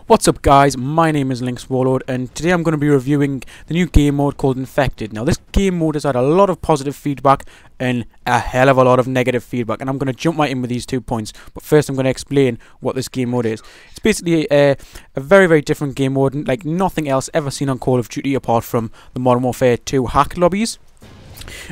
What's up guys, my name is LynxWarlord and today I'm going to be reviewing the new game mode called Infected. Now this game mode has had a lot of positive feedback and a hell of a lot of negative feedback, and I'm going to jump right in with these 2 points. But first I'm going to explain what this game mode is. It's basically a very different game mode, like nothing else ever seen on Call of Duty apart from the Modern Warfare 2 hack lobbies.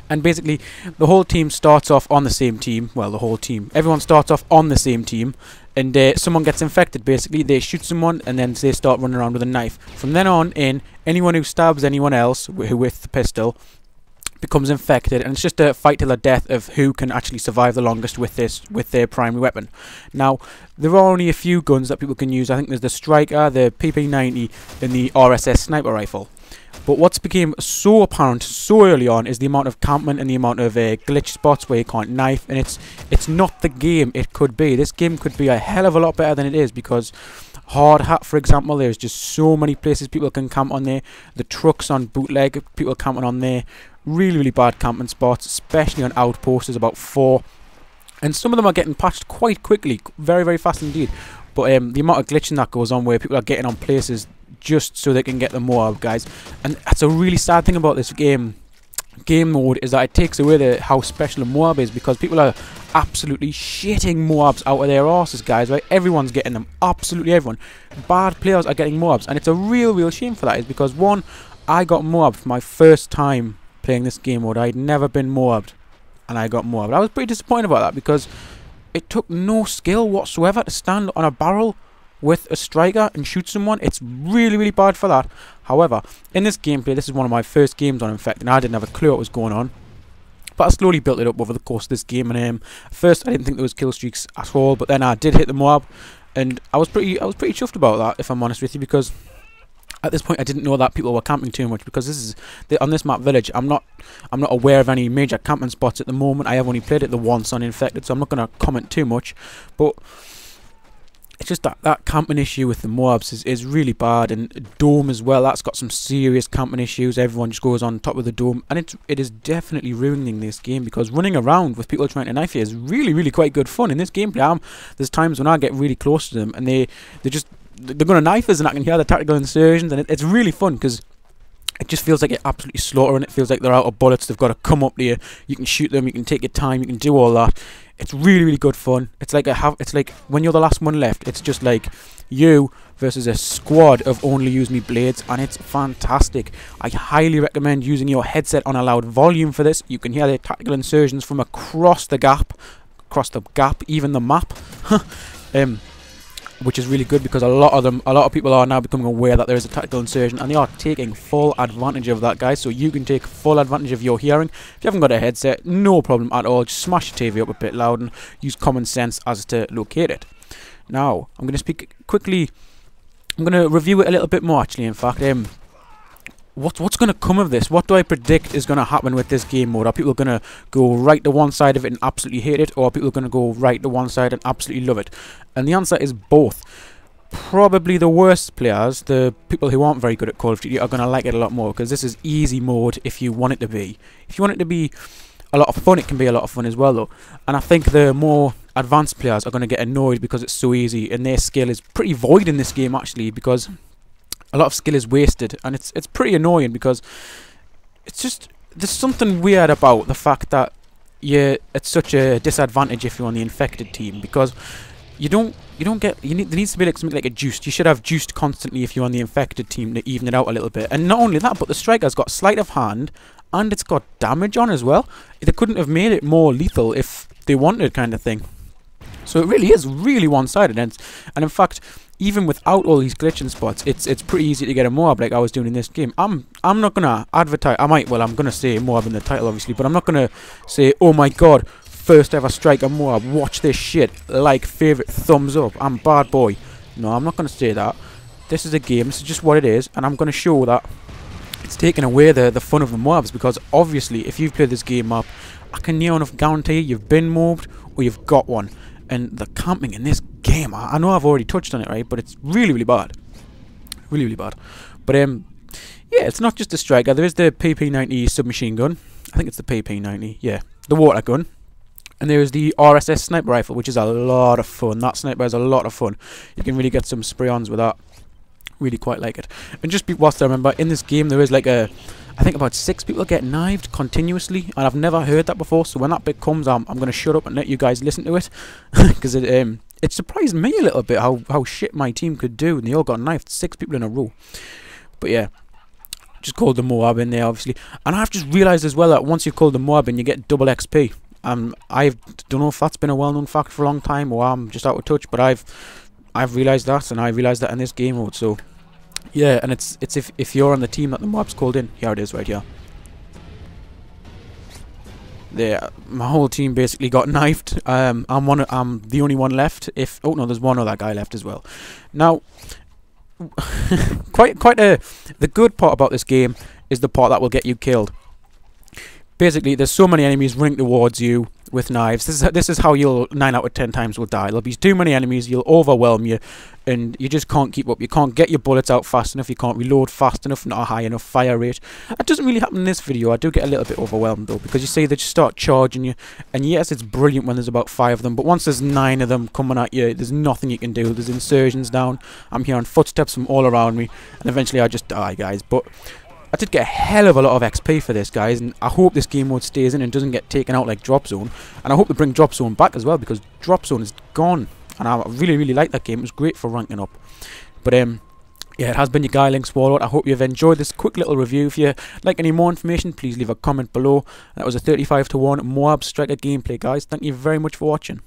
And basically the whole team starts off on the same team. Well, the whole team, everyone starts off on the same team, and someone gets infected. Basically they shoot someone and then they start running around with a knife. From then on in, anyone who stabs anyone else with the pistol becomes infected, and it's just a fight to the death of who can actually survive the longest with their primary weapon. Now there are only a few guns that people can use. I think there's the Striker, the PP90 and the RSS sniper rifle. But what's became so apparent so early on is the amount of campment and the amount of glitch spots where you can't knife, and it's not the game it could be. This game could be a hell of a lot better than it is, because Hard Hat, for example, there's just so many places people can camp on there. The trucks on Bootleg, people camping on there. Really bad camping spots, especially on Outpost. There's about 4, and some of them are getting patched quite quickly, very fast indeed. But the amount of glitching that goes on where people are getting on places just so they can get the MOAB, guys, and that's a really sad thing about this game mode, is that it takes away how special a MOAB is, because people are absolutely shitting MOABs out of their arses, guys, right? Everyone's getting them, absolutely everyone. Bad players are getting MOABs, and it's a real shame for that, is because one, I got MOAB for my first time playing this game mode. I'd never been MOAB'd, and I got MOAB'd. I was pretty disappointed about that, because it took no skill whatsoever to stand on a barrel with a striker and shoot someone. It's really bad for that. However, in this gameplay, this is one of my first games on Infected, and I didn't have a clue what was going on, but I slowly built it up over the course of this game. And at first I didn't think there was kill streaks at all, but then I did hit the MOAB, and I was pretty chuffed about that, if I'm honest with you, because at this point I didn't know that people were camping too much, because this is on this map Village. I'm not aware of any major camping spots at the moment. I have only played it the once on Infected, so I'm not going to comment too much, but it's just that camping issue with the MOABs is really bad. And Dome as well, that's got some serious camping issues. Everyone just goes on top of the Dome, and it is definitely ruining this game, because running around with people trying to knife you is really quite good fun in this gameplay. There's times when I get really close to them and they're going to knife us, and I can hear the tactical insertions, and it's really fun, because it just feels like you're absolutely slaughtering. It feels like they're out of bullets. They've got to come up to you. You can shoot them. You can take your time. You can do all that. It's really good fun. It's like when you're the last one left. It's just like you versus a squad of only use me blades, and it's fantastic. I highly recommend using your headset on a loud volume for this. You can hear the tactical insertions from across the gap, even the map. Which is really good, because a lot of people are now becoming aware that there is a tactical insertion, and they are taking full advantage of that, guys. So you can take full advantage of your hearing. If you haven't got a headset, no problem at all. Just smash your TV up a bit loud and use common sense as to locate it. Now I'm going to speak quickly. I'm going to review it a little bit more, actually. In fact, what's going to come of this? What do I predict is going to happen with this game mode? Are people going to go right to one side of it and absolutely hate it, or are people going to go right to one side and absolutely love it? And the answer is both. Probably the worst players, the people who aren't very good at Call of Duty, are going to like it a lot more, because this is easy mode if you want it to be. If you want it to be a lot of fun, it can be a lot of fun as well, though. And I think the more advanced players are going to get annoyed because it's so easy, and their skill is pretty void in this game, actually, because a lot of skill is wasted, and it's pretty annoying, because it's just, there's something weird about the fact that it's such a disadvantage if you're on the Infected team, because there needs to be like something like a juiced. You should have juiced constantly if you're on the Infected team to even it out a little bit. And not only that, but the Striker's got sleight of hand, and it's got damage on as well. They couldn't have made it more lethal if they wanted, kind of thing. So it really is one-sided, and in fact, even without all these glitching spots, it's pretty easy to get a MOAB like I was doing in this game. I'm not gonna advertise. I'm gonna say MOAB in the title, obviously, but I'm not gonna say, oh my god, first ever Striker MOAB, watch this shit, like, favorite, thumbs up, I'm bad boy. No, I'm not gonna say that. This is a game. This is just what it is, and I'm gonna show that it's taken away the fun of the MOABs, because obviously, if you've played this game up, I can near enough guarantee you've been MOAB'd or you've got one. And the camping in this game, I know I've already touched on it, right? But it's really bad. Really bad. But yeah, it's not just a Striker. There is the PP90 submachine gun. I think it's the PP90. Yeah, the water gun. And there is the RSS sniper rifle, which is a lot of fun. That sniper is a lot of fun. You can really get some spray-ons with that. Really quite like it. And just whilst I remember, in this game there is like I think about 6 people get knifed continuously, and I've never heard that before. So when that bit comes, I'm going to shut up and let you guys listen to it, because it surprised me a little bit how shit my team could do, and they all got knifed, 6 people in a row. But yeah, just called the MOAB in there, obviously. And I've just realised as well that once you call the MOAB in, you get double XP. I don't know if that's been a well-known fact for a long time, or I'm just out of touch, but I've realised that, and I realised that in this game mode. So yeah, and it's if you're on the team that the MOAB's called in. Here it is, right here. There, my whole team basically got knifed. I'm the only one left. Oh no, there's one other guy left as well. Now, the good part about this game is the part that will get you killed. Basically, there's so many enemies running towards you with knives. This is how you'll 9 out of 10 times will die. There'll be too many enemies, you'll overwhelm you, and you just can't keep up. You can't get your bullets out fast enough, you can't reload fast enough, not a high enough fire rate. That doesn't really happen in this video. I do get a little bit overwhelmed though, because you see they just start charging you, and yes, it's brilliant when there's about 5 of them, but once there's 9 of them coming at you, there's nothing you can do. There's insurgents down, I'm hearing footsteps from all around me, and eventually I just die, guys. But I did get a hell of a lot of XP for this, guys, and I hope this game mode stays in and doesn't get taken out like Drop Zone. And I hope they bring Drop Zone back as well, because Drop Zone is gone, and I really, really like that game. It was great for ranking up. But yeah, it has been your guy LynxWarlord. I hope you've enjoyed this quick little review. If you like any more information, please leave a comment below. That was a 35-1 MOAB Striker gameplay, guys. Thank you very much for watching.